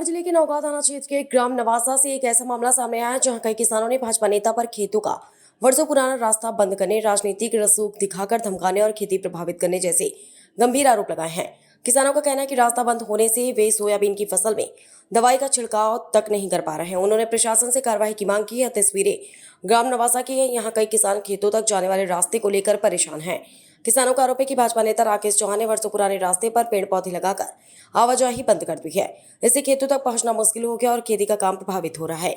धार जिले के नौगांव थाना क्षेत्र के ग्राम नवासा से एक ऐसा मामला सामने आया जहां कई किसानों ने भाजपा नेता पर खेतों का वर्षों पुराना रास्ता बंद करने, राजनीतिक रसूख दिखाकर धमकाने और खेती प्रभावित करने जैसे गंभीर आरोप लगाए हैं। किसानों का कहना है कि रास्ता बंद होने से वे सोयाबीन की फसल में दवाई का छिड़काव तक नहीं कर पा रहे हैं। उन्होंने प्रशासन से कार्रवाई की मांग की है। तस्वीरें ग्राम नवासा की है। यहाँ कई किसान खेतों तक जाने वाले रास्ते को लेकर परेशान हैं। किसानों का आरोप है कि भाजपा नेता राकेश चौहान ने वर्षों पुराने रास्ते पर पेड़ पौधे लगाकर आवाजाही बंद कर दी है। इससे खेतों तक पहुंचना मुश्किल हो गया और खेती का काम प्रभावित हो रहा है।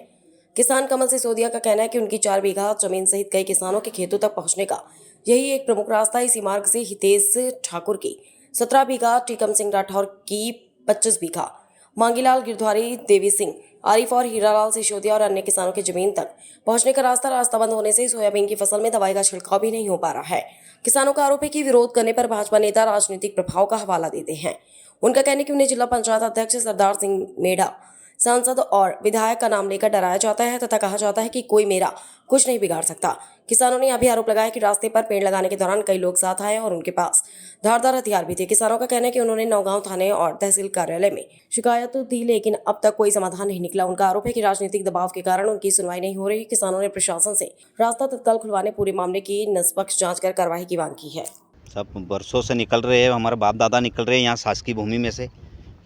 किसान कमल सिसोदिया का कहना है कि उनकी 4 बीघा जमीन सहित कई किसानों के खेतों तक पहुंचने का यही एक प्रमुख रास्ता है। इसी मार्ग से हितेश ठाकुर की 17 बीघा, टीकम सिंह राठौर की 25 बीघा, मांगीलाल गिरधारी, देवी सिंह, आरिफ और हीरालाल सिसोदिया और अन्य किसानों की जमीन तक पहुंचने का रास्ता बंद होने से सोयाबीन की फसल में दवाई का छिड़काव भी नहीं हो पा रहा है। किसानों का आरोप है कि विरोध करने पर भाजपा नेता राजनीतिक प्रभाव का हवाला देते हैं। उनका कहना है कि उन्हें जिला पंचायत अध्यक्ष सरदार सिंह मेढ़ा, सांसद और विधायक का नाम लेकर डराया जाता है तथा कहा जाता है कि कोई मेरा कुछ नहीं बिगाड़ सकता। किसानों ने यह भी आरोप लगाया कि रास्ते पर पेड़ लगाने के दौरान कई लोग साथ आए और उनके पास धारदार हथियार भी थे। किसानों का कहना है कि उन्होंने नौगांव थाने और तहसील कार्यालय में शिकायत तो दी, लेकिन अब तक कोई समाधान नहीं निकला। उनका आरोप है कि राजनीतिक दबाव के कारण उनकी सुनवाई नहीं हो रही। किसानों ने प्रशासन से रास्ता तत्काल खुलवाने, पूरे मामले की निष्पक्ष जांच कर कार्रवाई की मांग की है। सब वर्षों से निकल रहे हैं, हमारे बाप दादा निकल रहे हैं यहाँ शासकीय भूमि में से।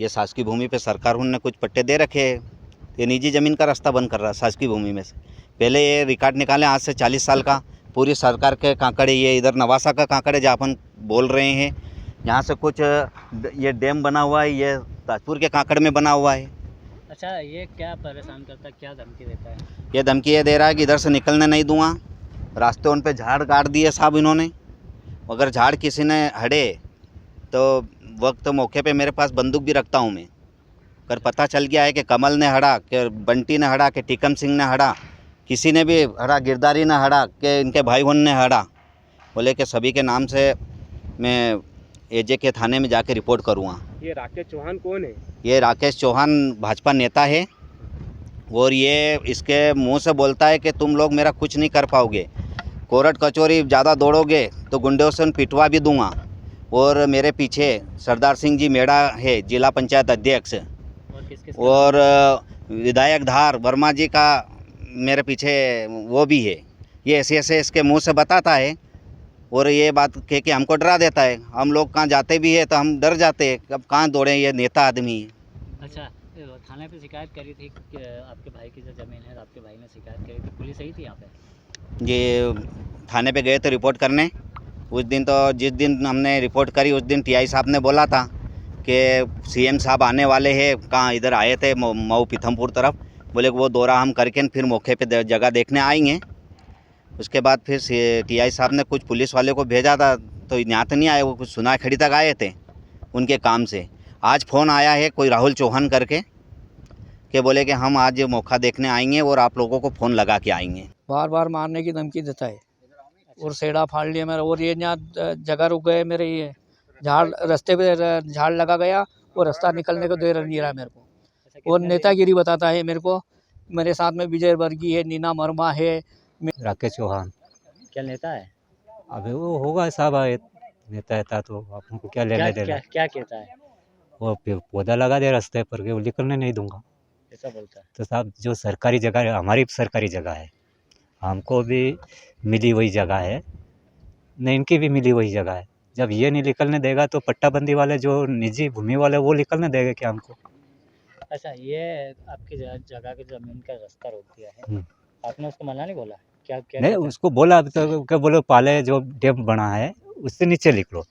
ये शासकीय भूमि पे सरकार ने कुछ पट्टे दे रखे हैं। ये निजी ज़मीन का रास्ता बंद कर रहा है शासकीय भूमि में से। पहले ये रिकॉर्ड निकाले आज से 40 साल का, पूरी सरकार के कांकड़े, ये इधर नवासा का कांकड़े जहाँ अपन बोल रहे हैं, यहाँ से कुछ ये डैम बना हुआ है, ये ताजपुर के कांकड़ में बना हुआ है। अच्छा, ये क्या परेशान करता है, क्या धमकी देता है? ये धमकी ये दे रहा है कि इधर से निकलने नहीं दूंगा। रास्ते उन पे झाड़ काट दिए साहब इन्होंने। अगर झाड़ किसी ने हड़े तो वक्त मौके पे मेरे पास बंदूक भी रखता हूँ मैं। अगर पता चल गया है कि कमल ने हड़ा, कि बंटी ने हड़ा, कि टीकम सिंह ने हड़ा, किसी ने भी हड़ा, गिरधारी ने हड़ा, कि इनके भाई बहन ने हड़ा, बोले कि सभी के नाम से मैं एजे के थाने में जाके रिपोर्ट करूँगा। ये राकेश चौहान कौन है? ये राकेश चौहान भाजपा नेता है और ये इसके मुंह से बोलता है कि तुम लोग मेरा कुछ नहीं कर पाओगे, कोर्ट कचौरी ज़्यादा दौड़ोगे तो गुंडों से पिटवा भी दूंगा। और मेरे पीछे सरदार सिंह जी मेढ़ा है, जिला पंचायत अध्यक्ष, और विधायक धार वर्मा जी का मेरे पीछे वो भी है। ये ऐसे ऐसे इसके मुंह से बताता है और ये बात कह के हमको डरा देता है। हम लोग कहाँ जाते भी है तो हम डर जाते हैं, अब कहाँ दौड़े, ये नेता आदमी है। अच्छा, थाने पे शिकायत करी थी कि आपके भाई की जो ज़मीन है, आपके भाई ने शिकायत करी थी, पुलिस आई थी यहाँ पे? ये थाने पे गए थे रिपोर्ट करने। उस दिन तो जिस दिन हमने रिपोर्ट करी उस दिन टीआई साहब ने बोला था कि सीएम साहब आने वाले हैं। कहाँ इधर आए थे मऊ पीथमपुर तरफ, बोले कि वो दौरा हम करके फिर मौके पे जगह देखने आएंगे। उसके बाद फिर टीआई साहब ने कुछ पुलिस वाले को भेजा था, तो यहाँ तो नहीं आए, वो कुछ सुनाई खड़ी तक आए थे उनके काम से। आज फ़ोन आया है कोई राहुल चौहान करके, कि बोले कि हम आज मौका देखने आएंगे और आप लोगों को फ़ोन लगा के आएंगे। बार बार मारने की धमकी देता है और सेड़ा फाड़ लिया मेरा। और ये यहाँ जगह रुक गए मेरे, ये झाड़ रास्ते पे झाड़ लगा गया और रास्ता निकलने को दे नहीं रहा मेरे को। और नेतागिरी बताता है मेरे को। मेरे साथ में विजय वर्गीय है, नीना वर्मा है, राकेश चौहान। क्या नेता है? अबे वो होगा साहब, नेता था तो आपको क्या लेना देना। क्या कहता है? वो पौधा लगा दे रास्ते पर के वो निकलने नहीं दूंगा, ऐसा बोलता है। तो साहब जो सरकारी जगह है, हमारी सरकारी जगह है, हमको भी मिली वही जगह है, न इनकी भी मिली वही जगह है। जब ये नहीं निकलने देगा तो पट्टाबंदी वाले जो निजी भूमि वाले वो निकलने देंगे क्या हमको? अच्छा, ये आपकी जगह की ज़मीन का रास्ता रोक दिया है, आपने उसको मना नहीं बोला? क्या नहीं, उसको बोला तो क्या बोलो, पहले जो डैम बना है उससे नीचे निकलो।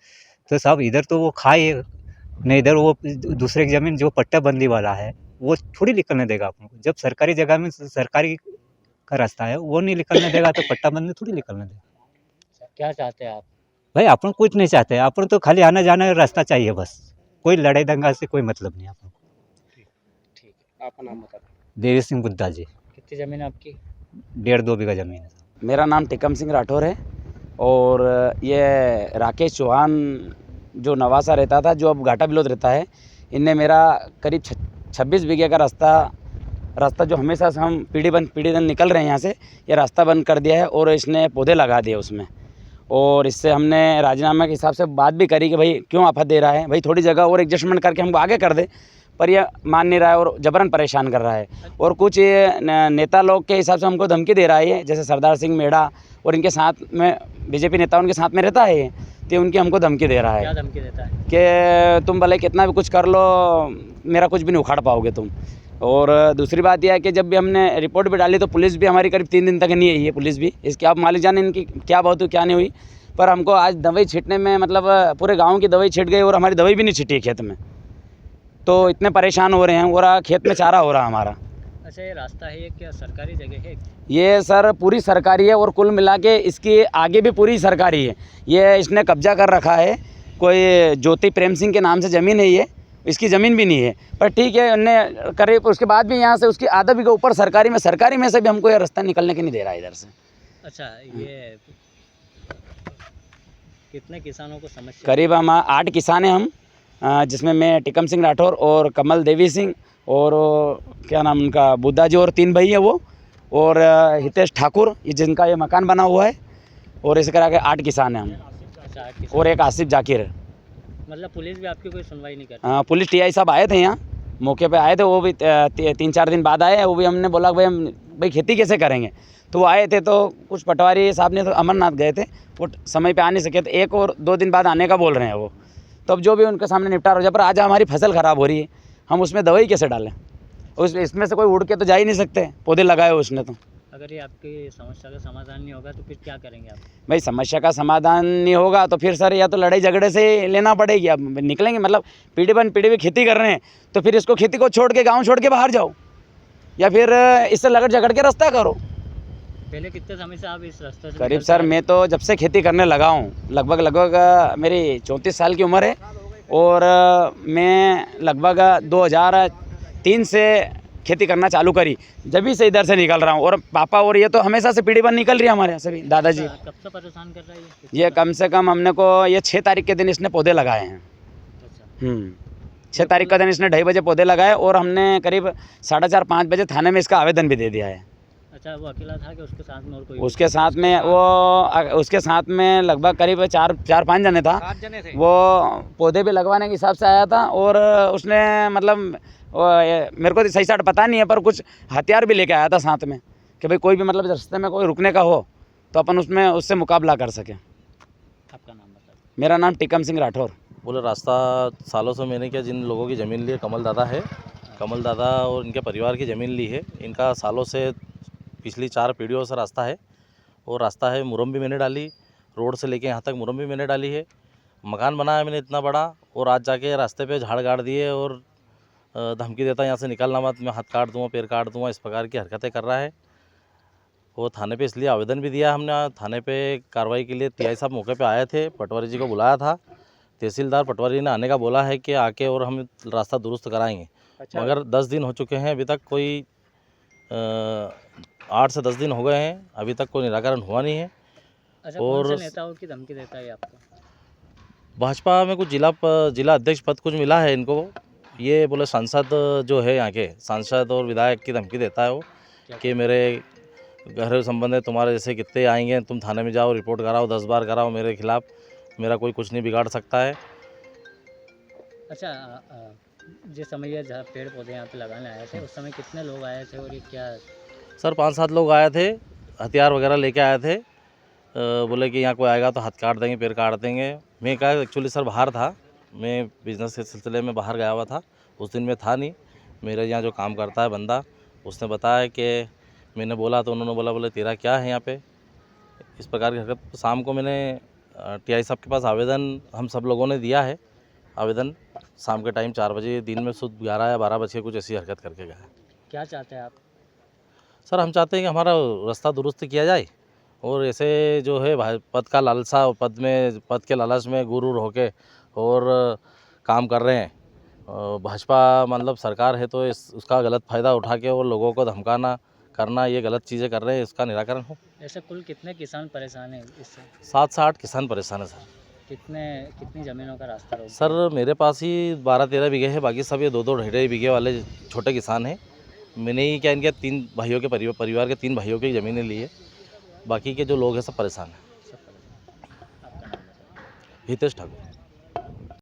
तो साहब इधर तो वो खाए नहीं, इधर वो दूसरे की ज़मीन जो पट्टाबंदी वाला है वो थोड़ी निकलने देगा अपन को। जब सरकारी जगह में सरकारी का रास्ता है वो नहीं निकलने देगा तो पट्टाबंदी थोड़ी निकलने देगा। क्या चाहते हैं आप? भाई अपन कुछ नहीं चाहते, अपन तो खाली आना जाना रास्ता चाहिए बस, कोई लड़ाई दंगा से कोई मतलब नहीं अपन को। ठीक है, आपका नाम बता दें। देवी सिंह बुद्धा जी। कितनी ज़मीन है आपकी? 1.5-2 बीघा ज़मीन है। मेरा नाम टीकम सिंह राठौर है और ये राकेश चौहान जो नवासा रहता था, जो अब घाटा बिलोद रहता है, इनने मेरा करीब 26 बीघे का रास्ता जो हमेशा से हम पीढ़ी दर निकल रहे हैं यहाँ से, ये रास्ता बंद कर दिया है और इसने पौधे लगा दिए उसमें। और इससे हमने राजीनामे के हिसाब से बात भी करी कि भाई क्यों आफत दे रहा है, भाई थोड़ी जगह और एडजस्टमेंट करके हमको आगे कर दे। पर ये मान नहीं रहा है और जबरन परेशान कर रहा है। और कुछ ये नेता लोग के हिसाब से हमको धमकी दे रहा है, जैसे सरदार सिंह मेढ़ा और इनके साथ में बीजेपी नेता उनके साथ में रहता है ये, तो उनकी हमको धमकी दे रहा क्या है धमकी देता है? कि तुम भले कितना भी कुछ कर लो, मेरा कुछ भी नहीं उखाड़ पाओगे तुम। और दूसरी बात यह है कि जब भी हमने रिपोर्ट भी डाली तो पुलिस भी हमारी करीब 3 दिन तक नहीं आई है। पुलिस भी, इसके आप मालिक जाने इनकी क्या बात हुई क्या नहीं हुई, पर हमको आज दवाई छींटने में मतलब पूरे गांव की दवाई छिट गई और हमारी दवाई भी नहीं छिटी खेत में, तो इतने परेशान हो रहे हैं। और खेत में चारा हो रहा हमारा। अच्छा, ये रास्ता है, ये क्या सरकारी जगह है? ये सर पूरी सरकारी है और कुल मिला के इसकी आगे भी पूरी सरकारी है। ये इसने कब्जा कर रखा है, कोई ज्योति प्रेम सिंह के नाम से ज़मीन है, ये इसकी ज़मीन भी नहीं है, पर ठीक है उनने करीब उसके बाद भी यहाँ से उसकी आधा भी के ऊपर सरकारी में से भी हमको ये रास्ता निकलने के नहीं दे रहा है इधर से। अच्छा, ये कितने किसानों को समस्या? करीब हम 8 किसान हैं हम, जिसमें मैं टिकम सिंह राठौर और कमल देवी सिंह और क्या नाम उनका बुद्धा जी और 3 भाई हैं वो, और हितेश ठाकुर, ये जिनका ये मकान बना हुआ है, और इसे करा के 8 किसान हैं हम। अच्छा, 8 किसान। और एक आसिफ जाकिर है। मतलब पुलिस भी आपकी कोई सुनवाई नहीं करती? पुलिस टीआई साहब आए थे यहाँ, मौके पे आए थे, वो भी 3-4 दिन बाद आए। वो भी हमने बोला भाई खेती कैसे करेंगे, तो वो आए थे। तो कुछ पटवारी साहब ने तो अमरनाथ गए थे, वो समय पे आ नहीं सके, तो 1 और 2 दिन बाद आने का बोल रहे हैं वो। तो अब जो भी उनके सामने निपटारा हो जाए, पर आज हमारी फसल ख़राब हो रही है, हम उसमें दवाई कैसे डालें? इसमें से कोई उड़ के तो जा ही नहीं सकते, पौधे लगाए हो उसने। तो अगर ये आपकी समस्या का समाधान नहीं होगा तो फिर क्या करेंगे आप? भाई समस्या का समाधान नहीं होगा तो फिर सर या तो लड़ाई झगड़े से लेना पड़ेगी। अब निकलेंगे, मतलब पीढ़ी भी खेती कर रहे हैं, तो फिर इसको खेती को छोड़ के गाँव छोड़ के बाहर जाओ, या फिर इससे लगड़ झगड़ के रास्ता करो। पहले कितने समय से आप इस रास्ते से? करीब सर मैं तो जब से खेती करने लगा हूँ, लगभग मेरी 34 साल की उम्र है, और मैं लगभग 2003 से खेती करना चालू करी, जब भी से इधर से निकल रहा हूँ। और पापा और ये तो हमेशा से पीढ़ी पर निकल रही है हमारे यहाँ सभी दादाजी। कब से परेशान कर रहा है ये कम से कम हमने को ये 6 तारीख के दिन इसने पौधे लगाए हैं। अच्छा, 6 तारीख का दिन इसने 2:30 बजे पौधे लगाए, और हमने करीब 4:30-5 बजे थाने में इसका आवेदन भी दे दिया है। अच्छा, वो अकेला था कि उसके साथ में और कोई? उसके साथ में लगभग करीब 4-5 जने था। 7 जने थे। वो पौधे भी लगवाने के हिसाब से आया था, और उसने मतलब मेरे को सही साठ पता नहीं है, पर कुछ हथियार भी लेके आया था साथ में, कि भाई कोई भी मतलब रास्ते में कोई रुकने का हो तो अपन उससे मुकाबला कर सकें। आपका नाम बता? मेरा नाम टिकम सिंह राठौर। बोले रास्ता सालों से मैंने क्या, जिन लोगों की ज़मीन ली है, कमल दादा है, कमल दादा और इनके परिवार की ज़मीन ली है। इनका सालों से पिछली 4 पीढ़ियों से रास्ता है, और रास्ता है मुरम भी मैंने डाली, रोड से लेके यहाँ तक मुरम भी मैंने डाली है, मकान बनाया मैंने इतना बड़ा, और आज जाके रास्ते पे झाड़ गाड़ दिए और धमकी देता यहाँ से निकलना मत, मैं हाथ काट दूँगा, पैर काट दूँगा, इस प्रकार की हरकतें कर रहा है। वो थाने पे इसलिए आवेदन भी दिया हमने। थाने पे कार्रवाई के लिए टीआई साहब मौके पे आए थे, पटवारी जी को बुलाया था, तहसीलदार पटवारी ने आने का बोला है कि आके और हम रास्ता दुरुस्त कराएंगे। अच्छा। मगर 10 दिन हो चुके हैं, अभी तक कोई 8 से 10 दिन हो गए हैं, अभी तक कोई निराकरण हुआ नहीं है। अच्छा, और कौन से नेताओं की धमकी देता है आपको? भाजपा में कुछ जिला अध्यक्ष पद कुछ मिला है इनको। ये बोले सांसद जो है यहाँ के सांसद और विधायक की धमकी देता है वो, कि मेरे घर संबंध तुम्हारे जैसे कितने आएंगे, तुम थाने में जाओ, रिपोर्ट कराओ, 10 बार कराओ मेरे खिलाफ, मेरा कोई कुछ नहीं बिगाड़ सकता है। अच्छा, जिस समय ये पेड़ पौधे यहाँ पे लगाने आए थे, उस समय कितने लोग आए थे और ये क्या? सर 5-7 लोग आए थे, हथियार वगैरह लेके आए थे। बोले कि यहाँ कोई आएगा तो हाथ काट देंगे, पैर काट देंगे। मैं कहा एक्चुअली सर बाहर था, मैं बिज़नेस के सिलसिले में बाहर गया हुआ था, उस दिन मैं था नहीं। मेरे यहाँ जो काम करता है बंदा, उसने बताया कि मैंने बोला तो उन्होंने बोले तेरा क्या है यहाँ पे, इस प्रकार की हरकत। शाम को मैंने टीआई साहब के पास आवेदन हम सब लोगों ने दिया है, आवेदन शाम के टाइम 4 बजे, दिन में सुबह 11 या 12 बजे कुछ ऐसी हरकत करके गया। क्या चाहते हैं आप? सर हम चाहते हैं कि हमारा रास्ता दुरुस्त किया जाए, और ऐसे जो है पद का लालसा, पद के लालच में गुरूर होके और काम कर रहे हैं। भाजपा मतलब सरकार है, तो उसका गलत फ़ायदा उठा के और लोगों को धमकाना करना, ये गलत चीज़ें कर रहे हैं, इसका निराकरण हो। ऐसे कुल कितने किसान परेशान हैं इससे? 7 से 8 किसान परेशान है सर। कितनी ज़मीनों का रास्ता रोक? सर मेरे पास ही 12-13 बीघे है, बाकी सब ये 2-2 ढाई बीघे वाले छोटे किसान हैं। मैंने ही क्या इनके 3 भाइयों के परिवार के 3 भाइयों की ज़मीनें ली है, बाकी के जो लोग हैं सब परेशान हैं। सब परेशान। आपका नाम बताइए। हितेश ठाकुर।